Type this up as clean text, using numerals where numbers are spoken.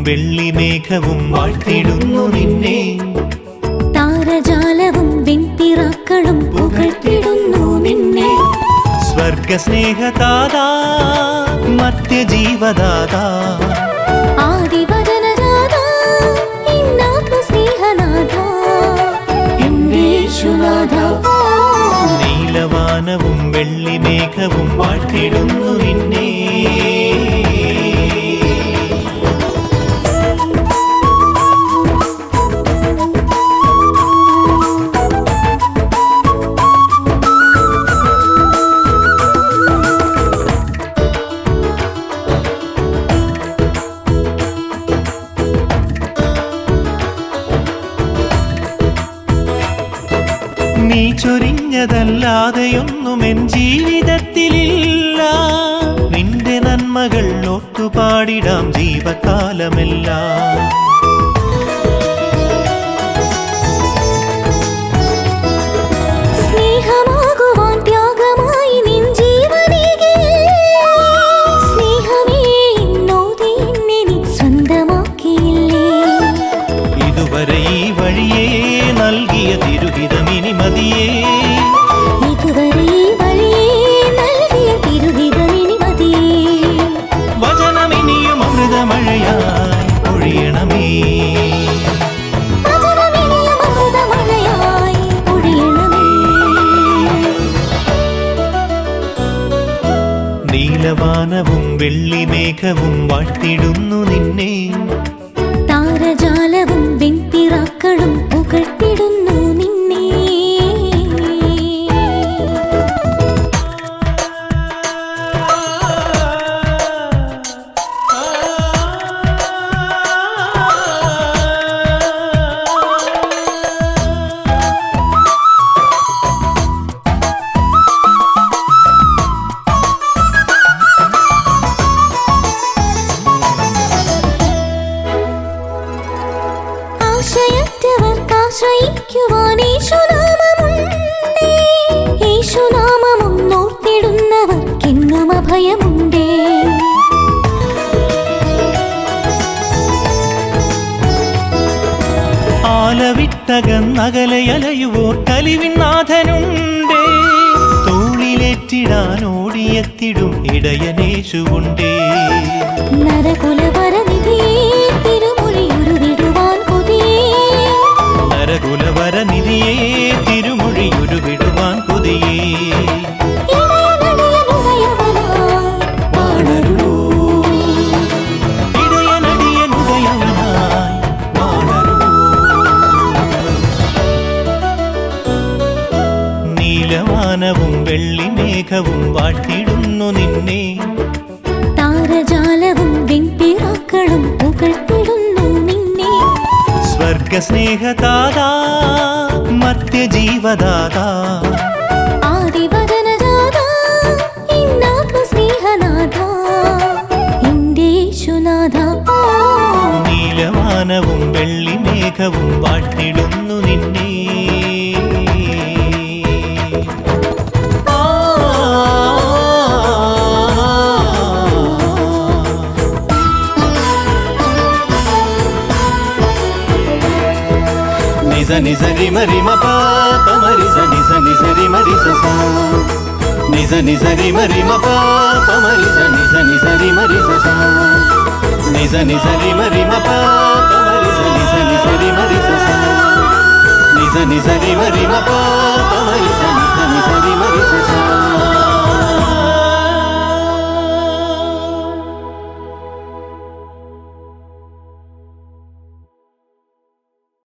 വെള്ളിമേഘവും വാഴ്ത്തിടുന്നു നിന്നെ. താരജാലവും വെൺപിറാക്കളും പുകഴ്ത്തിടുന്നു നിന്നെ. സ്വർഗസ്നേഹദാതാ മർത്യജീവദാതാ ആദിവചനജാതാ ഇന്നാത്മസ്നേഹനാഥാ എന്റെ യേശുനാഥാ. നീലവാനവും വെള്ളിമേഘവും വാഴ്ത്തിടുന്നു നിന്നെ. നീ ചൊരിഞ്ഞതല്ലാതെയൊന്നും എൻ ജീവിതത്തിലില്ല. നിന്റെ നന്മകൾ ഓർത്തുപാടിടാം ജീവകാലമെല്ലാം. സ്നേഹമാകുവാൻ ത്യാഗമായി നിൻ ജീവനേകിയില്ലേ. സ്നേഹമേ എന്നോട് എന്നെ നീ സ്വന്തമാക്കിയില്ലേ. ഇതുവരെ ഈ വഴിയേ നൽകിയ തിരുഹിതമിനി മതിയേ. ഇതുവരെ ഈ വഴിയേ നൽകിയ തിരുഹിതമിനി മതിയേ. വചനമിനിയും അമൃതമഴയായി പൊഴിയണമേ. വചനമിനിയും അമൃതമഴയായി പൊഴിയണമേ. നീലവാനവും വെള്ളിമേഘവും വാഴ്ത്തിടുന്നു നിന്നെ. താരജാലവും വെൺപിറാക്കളും പുകഴ്ത്തിടുന്നു നിന്നെ. ആശ്രയിക്കുവാൻ യേശുനാമമുണ്ടേ. യേശുനാമമൊന്നോർത്തിടുന്നവർക്കെന്നും അഭയമുണ്ടേ. ആലവിട്ടകന്നകലയലയുവോർ കലിവിനാഥനുണ്ടേ. തോളിലേറ്റിടാൻ ഓടിയെത്തിടും ഇടയനേശുവുണ്ടേ. നരകുലവരനിധിയേ തിരുമൊഴിയുരുവിടുവാൻ കൊതിയേ. നരകുലവരനിധിയേ തിരുമൊഴിയുരുവിടുവാൻ കൊതിയേ. നീലവാനവും വെള്ളിമേഘവും വാഴ്ത്തിടുന്നു നിന്നെ. താരജാലവും വെൺപിറാക്കളും പുകഴ്ത്തിടുന്നു നിന്നെ. സ്വർഗസ്നേഹദാതാ മർത്യജീവദാതാ ആദിവചനജാതാ ഇന്നാത്മസ്നേഹനാഥാ എന്റെ യേശുനാഥാ. നീലവാനവും വെള്ളിമേഘവും വാഴ്ത്തിടുന്നു നിന്നെ. నిజ నిజ రిమ రిమ పాప మరి స నిజ నిజ రిమ రి స సా. నిజ నిజ రిమ రిమ పాప మరి స నిజ నిజ రిమ రి స సా. నిజ నిజ రిమ రిమ పాప మరి స నిజ నిజ రిమ రి స సా. నిజ నిజ రిమ రిమ పాప